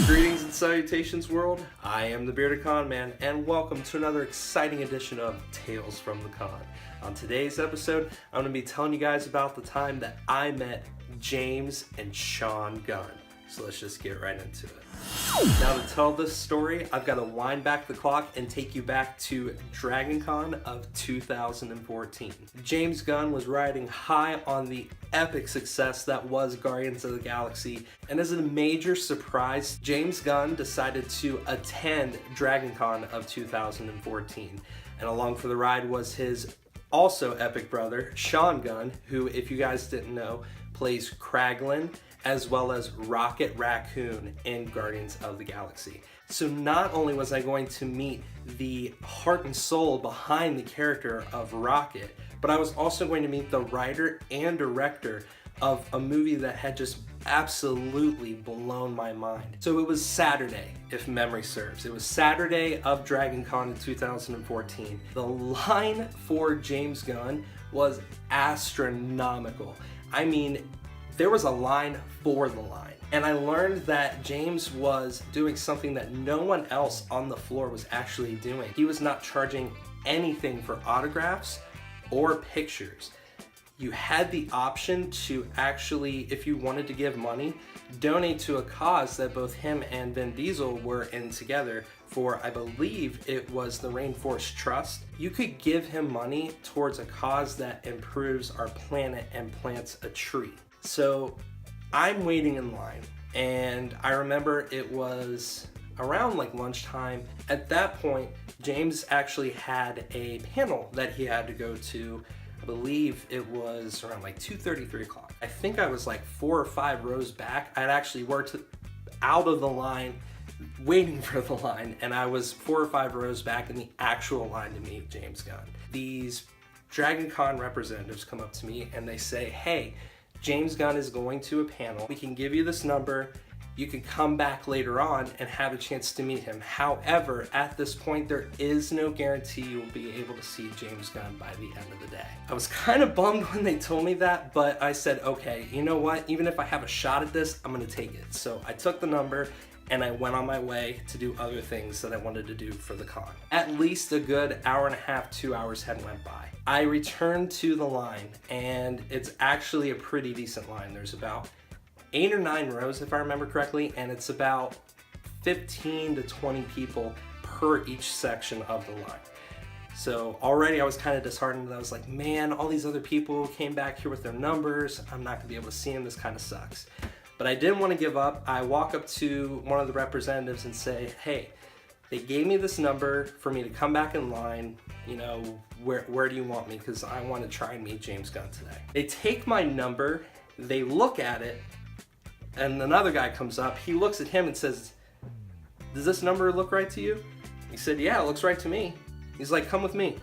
Greetings and salutations, world. I am the Bearded Con Man, and welcome to another exciting edition of Tales from the Con. On today's episode, I'm going to be telling you guys about the time that I met James and Sean Gunn. So let's just get right into it. Now, to tell this story, I've got to wind back the clock and take you back to DragonCon of 2014. James Gunn was riding high on the epic success that was Guardians of the Galaxy, and as a major surprise, James Gunn decided to attend DragonCon of 2014. And along for the ride was his also epic brother, Sean Gunn, who, if you guys didn't know, plays Kraglin, as well as Rocket Raccoon in Guardians of the Galaxy. So not only was I going to meet the heart and soul behind the character of Rocket, but I was also going to meet the writer and director of a movie that had just absolutely blown my mind. So it was Saturday, if memory serves. It was Saturday of DragonCon in 2014. The line for James Gunn was astronomical. I mean, there was a line for the line. And I learned that James was doing something that no one else on the floor was actually doing. He was not charging anything for autographs or pictures. You had the option to actually, if you wanted to give money, donate to a cause that both him and Vin Diesel were in together for, I believe it was the Rainforest Trust. You could give him money towards a cause that improves our planet and plants a tree. So I'm waiting in line, and I remember it was around like lunchtime. At that point, James actually had a panel that he had to go to. I believe it was around like 2:30, 3 o'clock. I think I was like 4 or 5 rows back. I'd actually worked out of the line, waiting for the line, and I was 4 or 5 rows back in the actual line to meet James Gunn. These DragonCon representatives come up to me and they say, hey, James Gunn is going to a panel. We can give you this number. You can come back later on and have a chance to meet him. However, at this point, there is no guarantee you will be able to see James Gunn by the end of the day. I was kind of bummed when they told me that, but I said, okay, you know what? Even if I have a shot at this, I'm gonna take it. So I took the number and I went on my way to do other things that I wanted to do for the con. At least a good hour and a half, 2 hours had went by. I returned to the line, and it's actually a pretty decent line. There's about 8 or 9 rows, if I remember correctly, and it's about 15 to 20 people per each section of the line. So already I was kind of disheartened. I was like, man, all these other people came back here with their numbers. I'm not gonna be able to see them. This kind of sucks. But I didn't want to give up. I walk up to one of the representatives and say, hey, they gave me this number for me to come back in line. You know, where do you want me? Because I want to try and meet James Gunn today. They take my number, they look at it, and another guy comes up. He looks at him and says, does this number look right to you? He said, yeah, it looks right to me. He's like, come with me.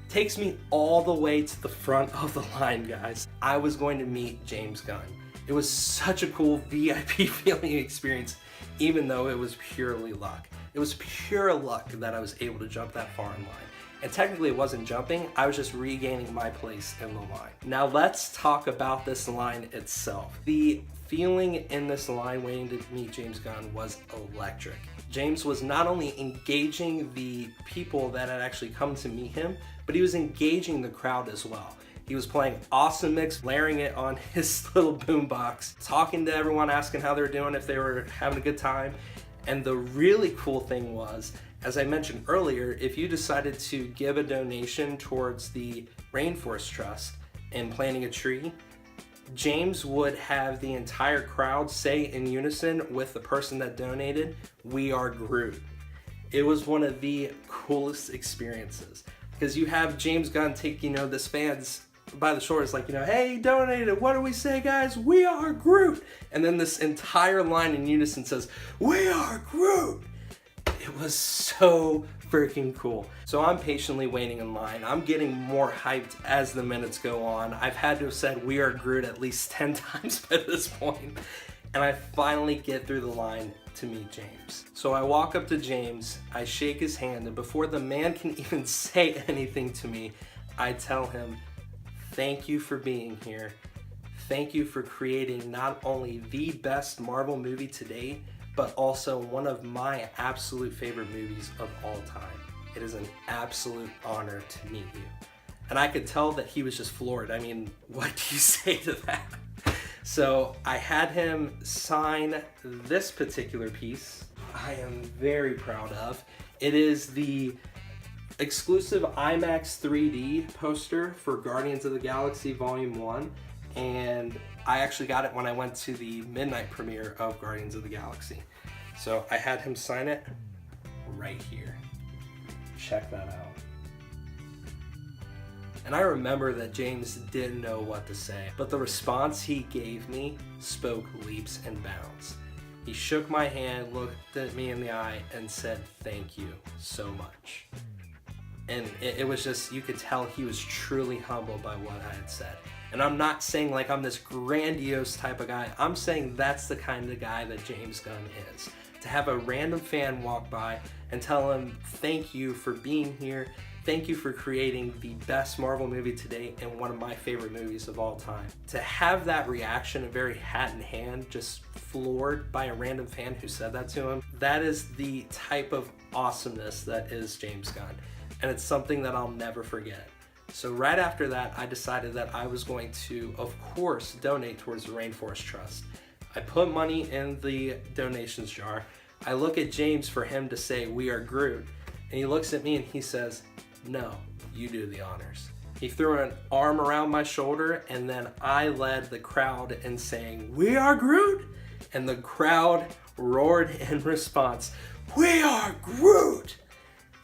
Takes me all the way to the front of the line, guys. I was going to meet James Gunn. It was such a cool VIP feeling experience, even though it was purely luck. It was pure luck that I was able to jump that far in line. And technically it wasn't jumping, I was just regaining my place in the line. Now let's talk about this line itself. The feeling in this line waiting to meet James Gunn was electric. James was not only engaging the people that had actually come to meet him, but he was engaging the crowd as well. He was playing awesome mix, layering it on his little boombox, talking to everyone, asking how they were doing, if they were having a good time. And the really cool thing was, as I mentioned earlier, if you decided to give a donation towards the Rainforest Trust and planting a tree, James would have the entire crowd say in unison with the person that donated, "We are Groot." It was one of the coolest experiences, because you have James Gunn take, this fans by the shoulders, like, hey, he donated, what do we say, guys? We are Groot. And then this entire line in unison says, "We are Groot." It was so freaking cool. So I'm patiently waiting in line. I'm getting more hyped as the minutes go on. I've had to have said "We are Groot" at least 10 times by this point. And I finally get through the line to meet James. So I walk up to James, I shake his hand, and before the man can even say anything to me, I tell him, "Thank you for being here. thank you for creating not only the best Marvel movie to date, but also one of my absolute favorite movies of all time. It is an absolute honor to meet you. And I could tell that he was just floored. I mean, what do you say to that? So I had him sign this particular piece. I am very proud of. It is the exclusive IMAX 3D poster for Guardians of the Galaxy Volume 1. And I actually got it when I went to the midnight premiere of Guardians of the Galaxy. So I had him sign it right here. Check that out. And I remember that James didn't know what to say, but the response he gave me spoke leaps and bounds. He shook my hand, looked at me in the eye, and said, "Thank you so much." And it was just, you could tell he was truly humbled by what I had said. And I'm not saying like I'm this grandiose type of guy. I'm saying that's the kind of guy that James Gunn is. To have a random fan walk by and tell him, "Thank you for being here. Thank you for creating the best Marvel movie to date and one of my favorite movies of all time." To have that reaction, a very hat in hand, just floored by a random fan who said that to him, that is the type of awesomeness that is James Gunn. And it's something that I'll never forget. So right after that, I decided that I was going to, of course, donate towards the Rainforest Trust. I put money in the donations jar. I look at James for him to say, "We are Groot." And he looks at me and he says, "No, you do the honors." He threw an arm around my shoulder, and then I led the crowd in saying, "We are Groot." And the crowd roared in response, "We are Groot."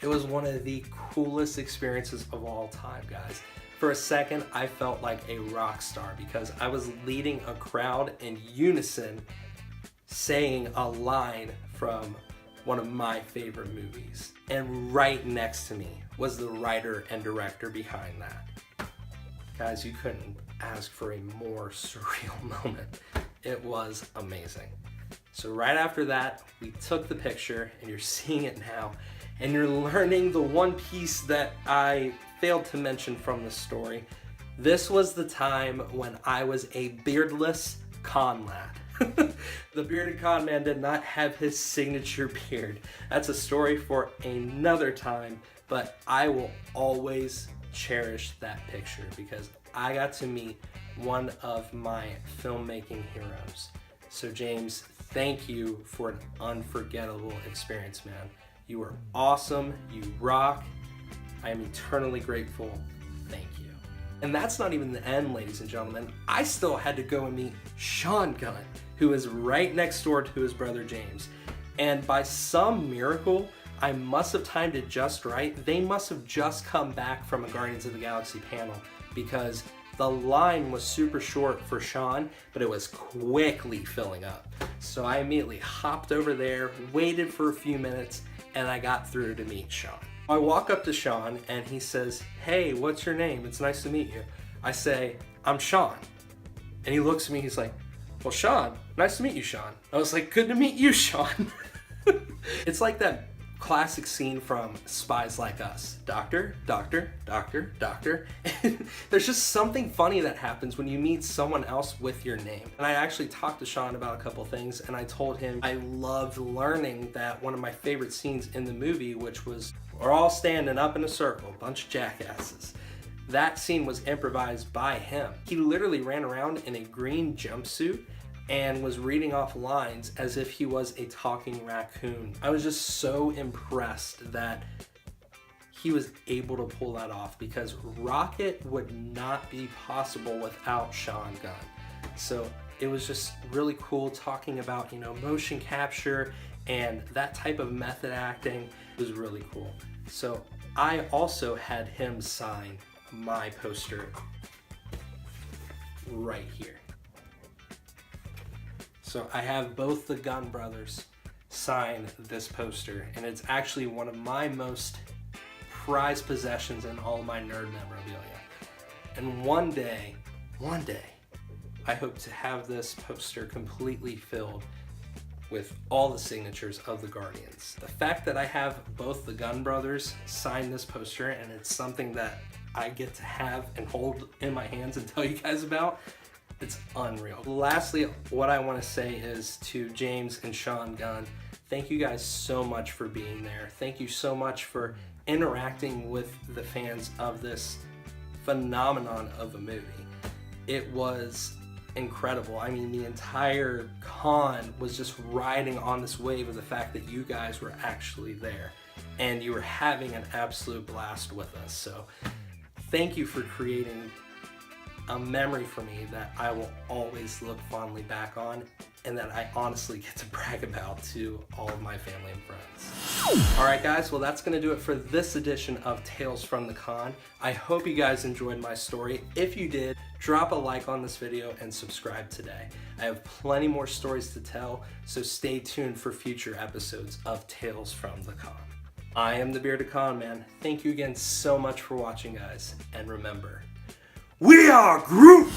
It was one of the coolest experiences of all time, guys. For a second, I felt like a rock star because I was leading a crowd in unison saying a line from one of my favorite movies. And right next to me was the writer and director behind that. Guys, you couldn't ask for a more surreal moment. It was amazing. So right after that, we took the picture, and you're seeing it now, and you're learning the one piece that I failed to mention from the story. This was the time when I was a beardless con lad. The bearded con man did not have his signature beard. That's a story for another time, but I will always cherish that picture because I got to meet one of my filmmaking heroes. So James, thank you for an unforgettable experience, man. You were awesome, you rock. I am eternally grateful. Thank you. And that's not even the end, ladies and gentlemen. I still had to go and meet Sean Gunn, who is right next door to his brother James. And by some miracle, I must have timed it just right. They must have just come back from a Guardians of the Galaxy panel because the line was super short for Sean, but it was quickly filling up. So I immediately hopped over there, waited for a few minutes, and I got through to meet Sean. I walk up to Sean and he says, "Hey, what's your name? It's nice to meet you." I say, "I'm Sean." And he looks at me, he's like, "Well, Sean, nice to meet you, Sean." I was like, "Good to meet you, Sean." It's like that classic scene from Spies Like Us. Doctor, doctor, doctor, doctor. There's just something funny that happens when you meet someone else with your name. And I actually talked to Sean about a couple things, and I told him I loved learning that one of my favorite scenes in the movie, which was we're all standing up in a circle, a bunch of jackasses. That scene was improvised by him. He literally ran around in a green jumpsuit and was reading off lines as if he was a talking raccoon. I was just so impressed that he was able to pull that off because Rocket would not be possible without Sean Gunn. So it was just really cool talking about, motion capture and that type of method acting was really cool. So I also had him sign my poster right here. So I have both the Gunn brothers sign this poster, and it's actually one of my most prized possessions in all my nerd memorabilia. And one day, I hope to have this poster completely filled with all the signatures of the Guardians. The fact that I have both the Gunn brothers sign this poster, and it's something that I get to have and hold in my hands and tell you guys about, It's unreal. Lastly, what I want to say is to James and Sean Gunn, thank you guys so much for being there. Thank you so much for interacting with the fans of this phenomenon of a movie. It was incredible. I mean, the entire con was just riding on this wave of the fact that you guys were actually there and you were having an absolute blast with us. So thank you for creating a memory for me that I will always look fondly back on and that I honestly get to brag about to all of my family and friends. Alright guys, well that's going to do it for this edition of Tales from the Con. I hope you guys enjoyed my story. If you did, drop a like on this video and subscribe today. I have plenty more stories to tell, so stay tuned for future episodes of Tales from the Con. I am the Bearded Con Man. Thank you again so much for watching, guys, and remember, we are Groot!